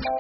Shalom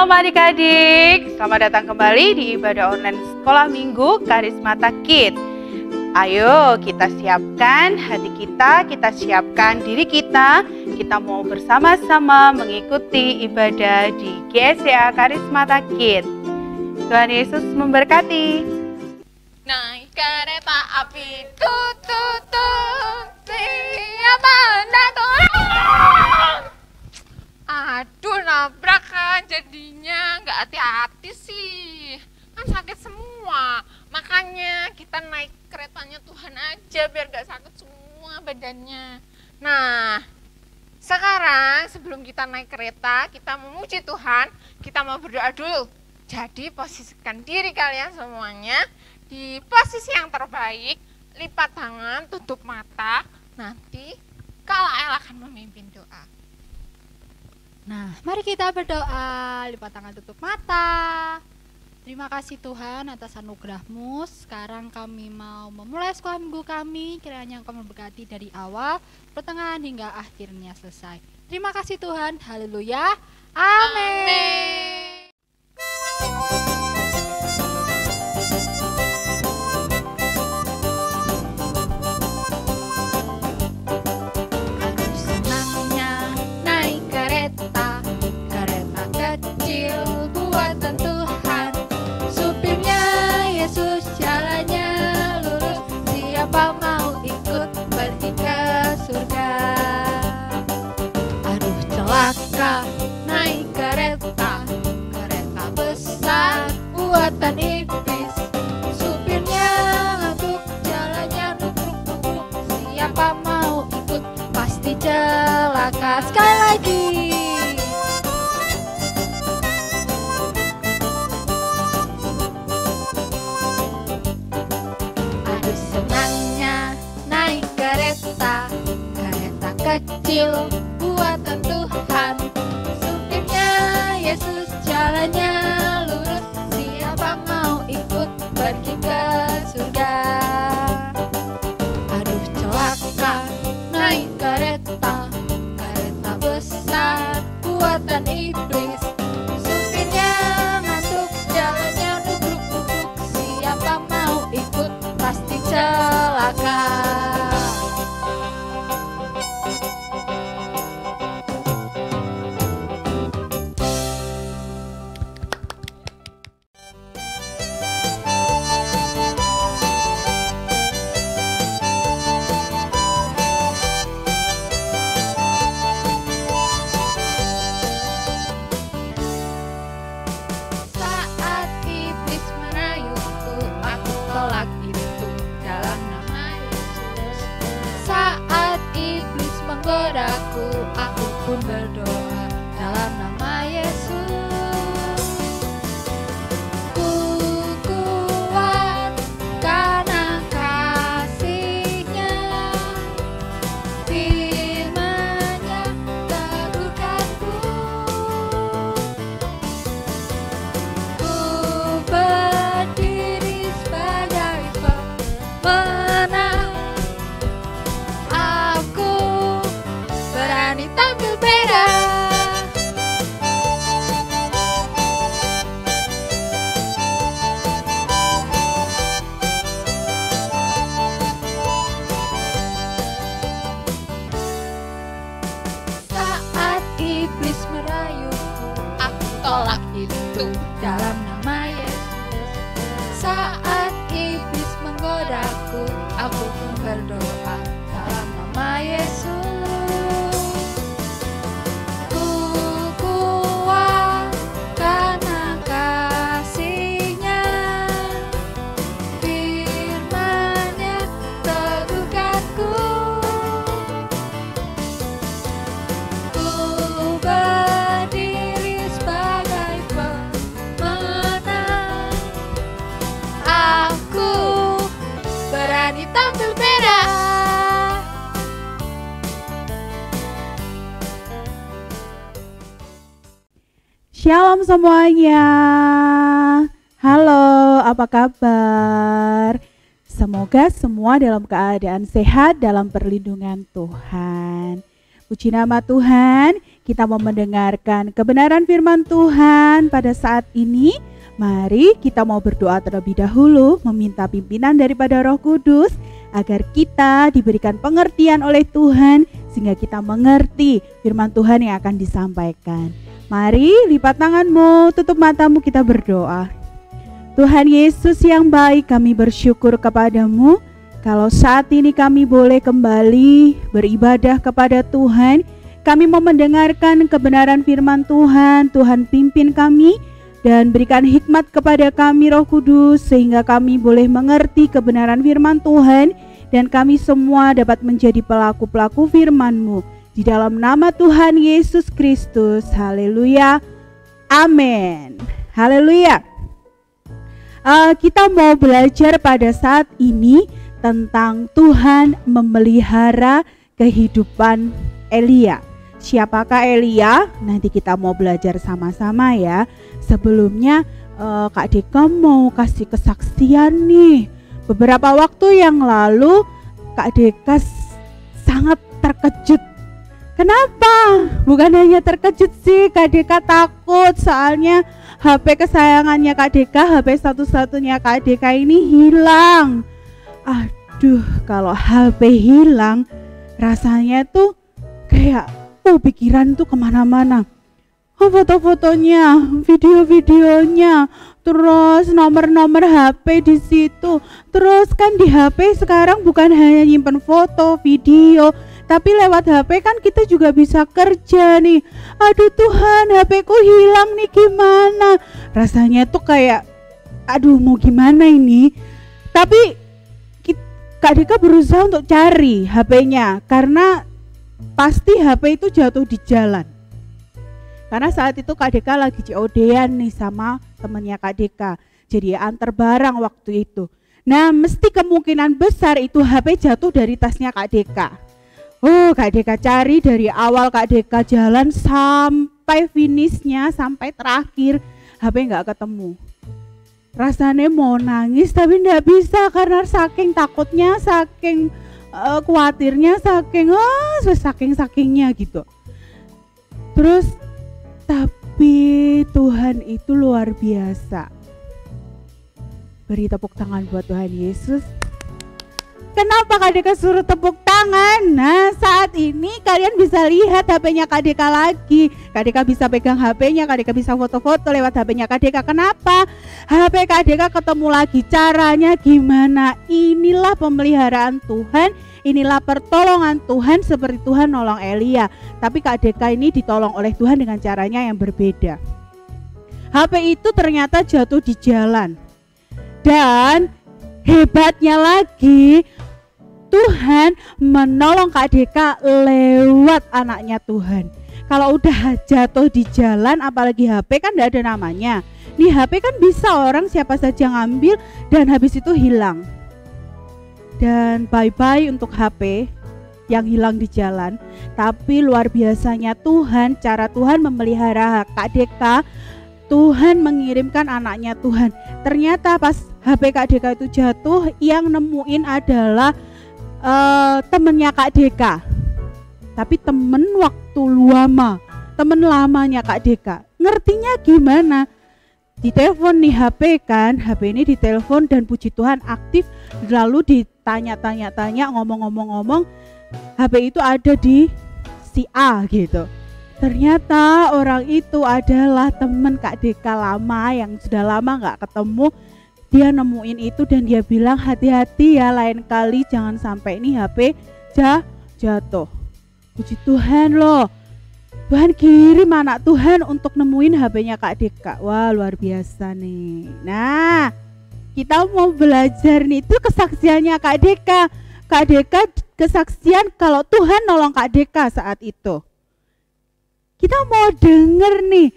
adik-adik, selamat datang kembali di ibadah online sekolah minggu Karismata Kids. Ayo kita siapkan hati kita siapkan diri kita mau bersama-sama mengikuti ibadah di GSCA Karismata Kids. Tuhan Yesus memberkati. Naik kereta api, tut, siapa hendak turun? Aduh, nabrak kan jadinya, nggak hati-hati sih, kan sakit semua. Makanya kita naik keretanya Tuhan aja biar nggak sakit semua badannya. Nah, sekarang sebelum kita naik kereta, kita memuji Tuhan, kita mau berdoa dulu. Jadi posisikan diri kalian semuanya di posisi yang terbaik, lipat tangan, tutup mata, nanti Kak Lael akan memimpin doa. Nah, mari kita berdoa, lipat tangan, tutup mata. Terima kasih Tuhan atas anugerah-Mu. Sekarang kami mau memulai sekolah minggu kami, kiranya Engkau memberkati dari awal, pertengahan hingga akhirnya selesai. Terima kasih Tuhan, haleluya, amin. Naik kereta, kereta besar buatan iblis. Supirnya ngantuk, jalannya nubruk-nubruk. Siapa mau ikut pasti celaka. Sekali lagi. Aduh senangnya naik kereta, kereta kecil buatan Tuhan. Supirnya Yesus, jalannya lurus. Siapa mau ikut pergi ke surga? Aduh celaka naik kereta, kereta besar buatan iblis. Supirnya ngantuk, jalannya nubruk-nubruk. Siapa mau ikut pasti celaka. Aku pun berdoa dalam nama Yesus. Ku kuat karena kasih-Nya, firman-Nya teguhkanku. Ku berdiri sebagai pemenang. Aku berani tampil beda. Saat iblis merayuku, aku tolak itu dalam nama Yesus. Saat iblis menggodaku, aku pun berdoa dalam nama Yesus. Berdiri sebagai pemenang. Shalom semuanya. Halo, apa kabar? Semoga semua dalam keadaan sehat dalam perlindungan Tuhan. Puji nama Tuhan, kita mau mendengarkan kebenaran firman Tuhan pada saat ini. Mari kita mau berdoa terlebih dahulu, meminta pimpinan daripada Roh Kudus agar kita diberikan pengertian oleh Tuhan sehingga kita mengerti firman Tuhan yang akan disampaikan. Mari lipat tanganmu, tutup matamu, kita berdoa. Tuhan Yesus yang baik, kami bersyukur kepadamu kalau saat ini kami boleh kembali beribadah kepada Tuhan. Kami mau mendengarkan kebenaran firman Tuhan. Tuhan pimpin kami dan berikan hikmat kepada kami Roh Kudus sehingga kami boleh mengerti kebenaran firman Tuhan dan kami semua dapat menjadi pelaku-pelaku firman-Mu. Di dalam nama Tuhan Yesus Kristus, haleluya, amin, haleluya. Kita mau belajar pada saat ini tentang Tuhan memelihara kehidupan Elia. Siapakah Elia? Nanti kita mau belajar sama-sama ya. Sebelumnya Kak Deka mau kasih kesaksian nih. Beberapa waktu yang lalu Kak Deka sangat terkejut. Kenapa? Bukan hanya terkejut sih, Kak Deka takut soalnya HP kesayangannya Kak Deka, HP satu-satunya Kak Deka ini hilang. Aduh, kalau HP hilang rasanya tuh kayak pikiran tuh kemana-mana. Foto-fotonya, video-videonya, terus nomor-nomor HP di situ. Terus kan di HP sekarang bukan hanya nyimpen foto, video, tapi lewat HP kan kita juga bisa kerja nih. Aduh Tuhan, HP ku hilang nih, gimana? Rasanya tuh kayak, aduh mau gimana ini? Tapi Kak Deka berusaha untuk cari HP-nya karena pasti HP itu jatuh di jalan. Karena saat itu Kak Deka lagi COD-an nih sama temennya Kak Deka. Jadi antar barang waktu itu. Nah mesti kemungkinan besar itu HP jatuh dari tasnya Kak Deka. Kak Deka cari dari awal Kak Deka jalan sampai finishnya, sampai terakhir HP nggak ketemu. Rasanya mau nangis tapi nggak bisa karena saking takutnya, saking khawatirnya, saking-sakingnya gitu. Terus tapi Tuhan itu luar biasa. Beri tepuk tangan buat Tuhan Yesus. Kenapa Kak Deka suruh tepuk tangan? Nah saat ini kalian bisa lihat HP-nya Kak Deka lagi. Kak Deka bisa pegang HP-nya, Kak Deka bisa foto-foto lewat HP-nya Kak Deka. Kenapa? HP Kak Deka ketemu lagi. Caranya gimana? Inilah pemeliharaan Tuhan, inilah pertolongan Tuhan seperti Tuhan nolong Elia. Tapi Kak Deka ini ditolong oleh Tuhan dengan caranya yang berbeda. HP itu ternyata jatuh di jalan. Dan hebatnya lagi, Tuhan menolong Kak Deka lewat anaknya Tuhan. Kalau udah jatuh di jalan, apalagi HP kan gak ada namanya. Nih HP kan bisa orang siapa saja ngambil dan habis itu hilang. Dan bye-bye untuk HP yang hilang di jalan. Tapi luar biasanya Tuhan, cara Tuhan memelihara Kak Deka, Tuhan mengirimkan anaknya Tuhan. Ternyata pas HP Kak Deka itu jatuh, yang nemuin adalah temennya Kak Deka. Tapi temen waktu lama, temen lamanya Kak Deka. Ngertinya gimana? Ditelepon nih HP kan, HP ini ditelepon dan puji Tuhan aktif. Lalu ditanya-tanya, ngomong-ngomong, HP itu ada di si A gitu. Ternyata orang itu adalah temen Kak Deka lama yang sudah lama gak ketemu. Dia nemuin itu dan dia bilang hati-hati ya, lain kali jangan sampai ini HP jatuh. Puji Tuhan loh, Tuhan kirim anak Tuhan untuk nemuin HP-nya Kak Deka. Wah luar biasa nih. Nah kita mau belajar nih, itu kesaksiannya Kak Deka. Kak Deka kesaksian kalau Tuhan nolong Kak Deka saat itu. Kita mau denger nih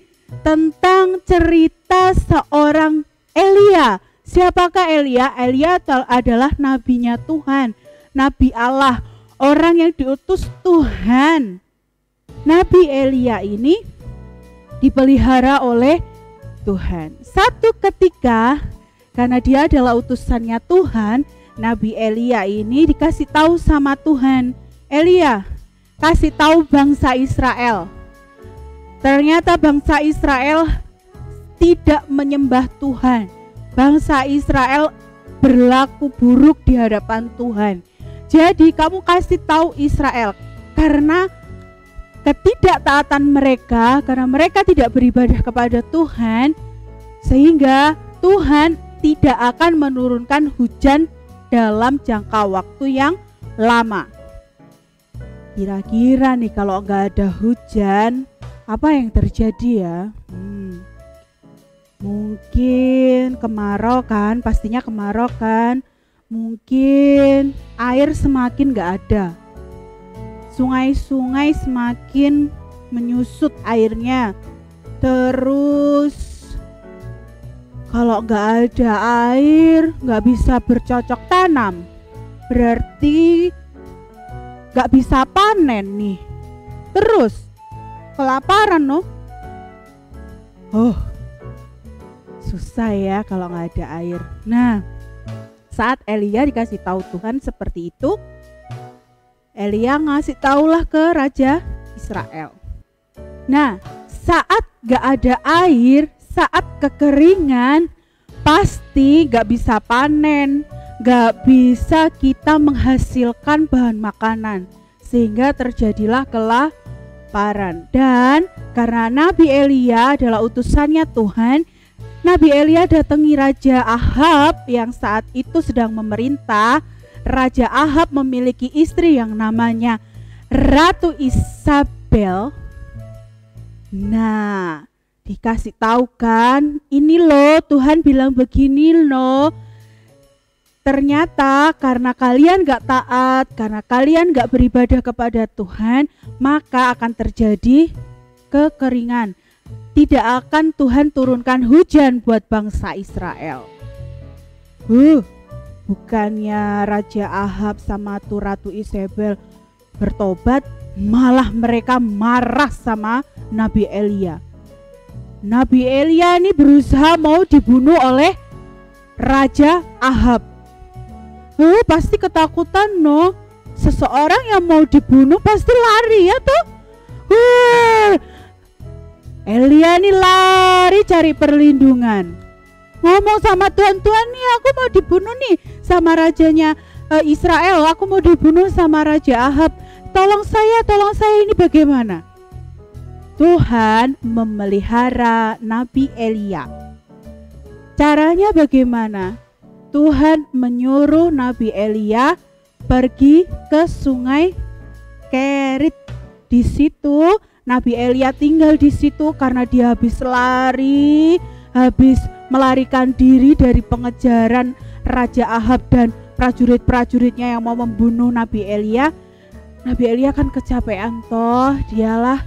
tentang cerita seorang Elia. Siapakah Elia? Elia adalah nabinya Tuhan, nabi Allah, orang yang diutus Tuhan. Nabi Elia ini dipelihara oleh Tuhan. Satu ketika, karena dia adalah utusannya Tuhan, Nabi Elia ini dikasih tahu sama Tuhan, Elia, kasih tahu bangsa Israel. Ternyata bangsa Israel tidak menyembah Tuhan. Bangsa Israel berlaku buruk di hadapan Tuhan. Jadi kamu kasih tahu Israel, karena ketidaktaatan mereka, karena mereka tidak beribadah kepada Tuhan, sehingga Tuhan tidak akan menurunkan hujan dalam jangka waktu yang lama. Kira-kira nih kalau nggak ada hujan, apa yang terjadi ya? Mungkin kemarau kan, pastinya kemarau kan. Mungkin air semakin gak ada, sungai-sungai semakin menyusut airnya. Terus kalau gak ada air, gak bisa bercocok tanam, berarti gak bisa panen nih. Terus kelaparan loh. Susah ya kalau gak ada air. Nah, saat Elia dikasih tahu Tuhan seperti itu, Elia ngasih taulah ke Raja Israel. Nah, saat gak ada air, saat kekeringan, pasti gak bisa panen, gak bisa kita menghasilkan bahan makanan, sehingga terjadilah kelaparan. Dan karena Nabi Elia adalah utusannya Tuhan, Nabi Elia datangi Raja Ahab yang saat itu sedang memerintah. Raja Ahab memiliki istri yang namanya Ratu Isabel. Nah, dikasih tahu kan, ini loh Tuhan bilang begini loh. Ternyata karena kalian gak taat, karena kalian gak beribadah kepada Tuhan, maka akan terjadi kekeringan. Tidak akan Tuhan turunkan hujan buat bangsa Israel. Bukannya Raja Ahab sama Ratu Isabel bertobat, malah mereka marah sama Nabi Elia. Nabi Elia ini berusaha mau dibunuh oleh Raja Ahab. Pasti ketakutan no. Seseorang yang mau dibunuh pasti lari ya tuh. Elia ini lari cari perlindungan. Ngomong sama Tuhan, Tuhan nih aku mau dibunuh nih sama rajanya Israel. Aku mau dibunuh sama Raja Ahab. Tolong saya ini bagaimana? Tuhan memelihara Nabi Elia. Caranya bagaimana? Tuhan menyuruh Nabi Elia pergi ke sungai Kerit. Di situ Nabi Elia tinggal di situ karena dia habis lari, habis melarikan diri dari pengejaran Raja Ahab dan prajurit-prajuritnya yang mau membunuh Nabi Elia. Nabi Elia kan kecapean toh, dialah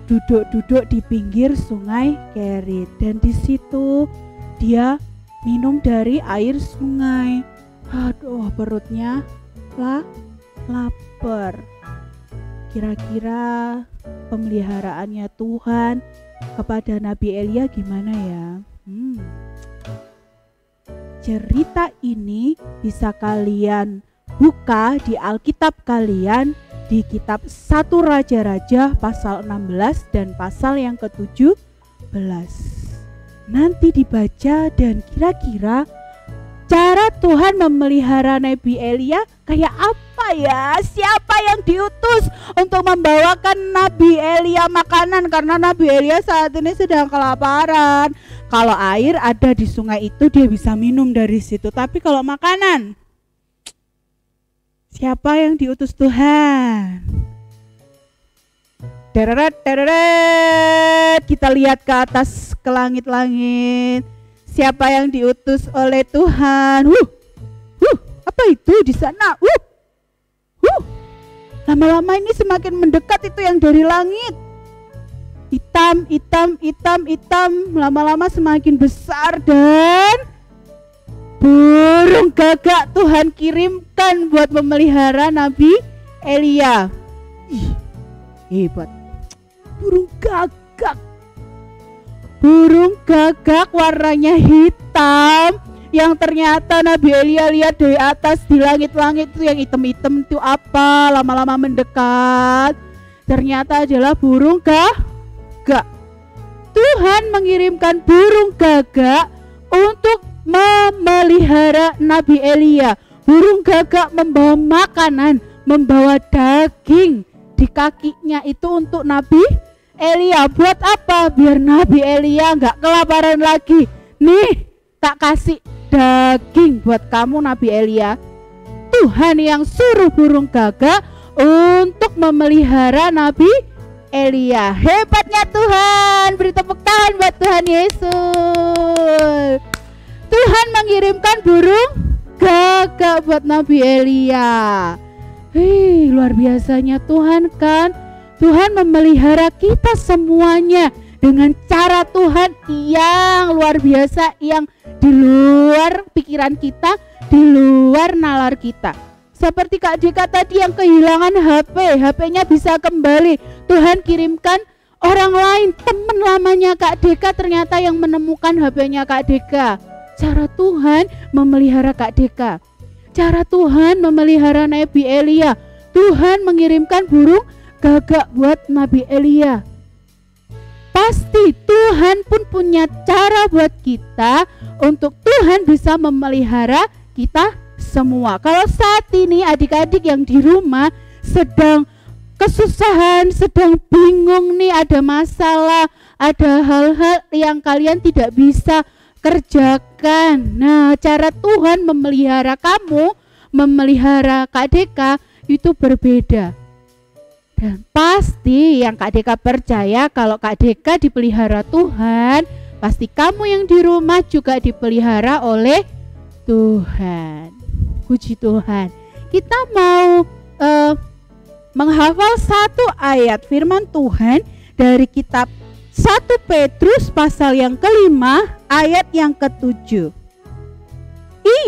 duduk-duduk di pinggir sungai Kerit dan di situ dia minum dari air sungai. Aduh, perutnya lapar. Kira-kira pemeliharaannya Tuhan kepada Nabi Elia gimana ya? Cerita ini bisa kalian buka di Alkitab kalian, di kitab 1 Raja-Raja pasal 16 dan pasal yang ke-17. Nanti dibaca dan kira-kira cara Tuhan memelihara Nabi Elia kayak apa ya? Siapa yang diutus untuk membawakan Nabi Elia makanan? Karena Nabi Elia saat ini sedang kelaparan. Kalau air ada di sungai itu dia bisa minum dari situ. Tapi kalau makanan, siapa yang diutus Tuhan? Deret, kita lihat ke atas ke langit-langit. Siapa yang diutus oleh Tuhan? Apa itu di sana? Lama-lama ini semakin mendekat itu yang dari langit. Hitam. Lama-lama semakin besar dan burung gagak Tuhan kirimkan buat memelihara Nabi Elia. Hebat. Burung gagak burung gagak warnanya hitam, yang ternyata Nabi Elia lihat dari atas di langit-langit itu yang hitam-hitam itu apa, lama-lama mendekat ternyata adalah burung gagak. Tuhan mengirimkan burung gagak untuk memelihara Nabi Elia. Burung gagak membawa makanan, membawa daging di kakinya itu untuk Nabi Elia. Buat apa? Biar Nabi Elia nggak kelaparan lagi. Nih, tak kasih daging buat kamu Nabi Elia. Tuhan yang suruh burung gagak untuk memelihara Nabi Elia. Hebatnya Tuhan. Beri tepuk tangan buat Tuhan Yesus. Tuhan mengirimkan burung gagak buat Nabi Elia. Luar biasanya Tuhan kan. Tuhan memelihara kita semuanya dengan cara Tuhan yang luar biasa, yang di luar pikiran kita, di luar nalar kita. Seperti Kak Deka tadi yang kehilangan HP-nya bisa kembali. Tuhan kirimkan orang lain, teman lamanya Kak Deka ternyata yang menemukan HP-nya Kak Deka. Cara Tuhan memelihara Kak Deka. Cara Tuhan memelihara Nabi Elia. Tuhan mengirimkan burung gagak buat Nabi Elia. Pasti Tuhan pun punya cara buat kita untuk Tuhan bisa memelihara kita semua. Kalau saat ini adik-adik yang di rumah sedang kesusahan, sedang bingung nih, ada masalah, ada hal-hal yang kalian tidak bisa kerjakan. Nah, cara Tuhan memelihara kamu, memelihara Kak Deka itu berbeda. Dan pasti yang Kak Deka percaya kalau Kak Deka dipelihara Tuhan, pasti kamu yang di rumah juga dipelihara oleh Tuhan. Puji Tuhan. Kita mau menghafal satu ayat firman Tuhan dari kitab 1 Petrus pasal yang ke-5 ayat yang ke-7.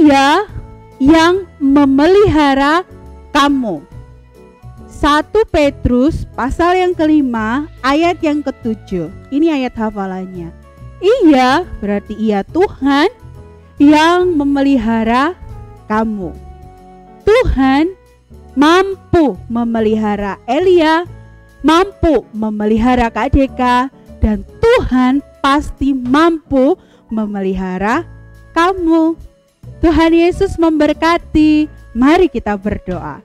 Ia yang memelihara kamu. 1 Petrus pasal yang ke-5 ayat yang ke-7. Ini ayat hafalannya. Ia berarti ia Tuhan yang memelihara kamu. Tuhan mampu memelihara Elia, mampu memelihara Kak Deka, dan Tuhan pasti mampu memelihara kamu. Tuhan Yesus memberkati. Mari kita berdoa.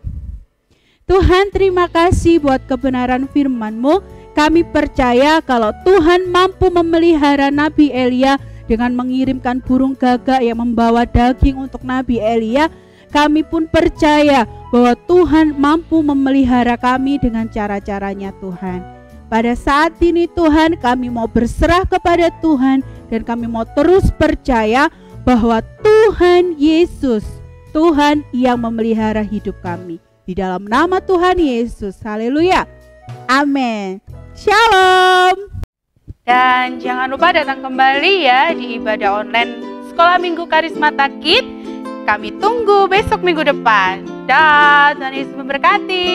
Tuhan, terima kasih buat kebenaran firman-Mu. Kami percaya kalau Tuhan mampu memelihara Nabi Elia dengan mengirimkan burung gagak yang membawa daging untuk Nabi Elia. Kami pun percaya bahwa Tuhan mampu memelihara kami dengan cara-caranya Tuhan. Pada saat ini Tuhan, kami mau berserah kepada Tuhan dan kami mau terus percaya bahwa Tuhan Yesus, Tuhan yang memelihara hidup kami. Di dalam nama Tuhan Yesus, haleluya, amin, shalom. Dan jangan lupa datang kembali ya di ibadah online Sekolah Minggu Karismata Kids. Kami tunggu besok minggu depan. Dah, Tuhan Yesus memberkati.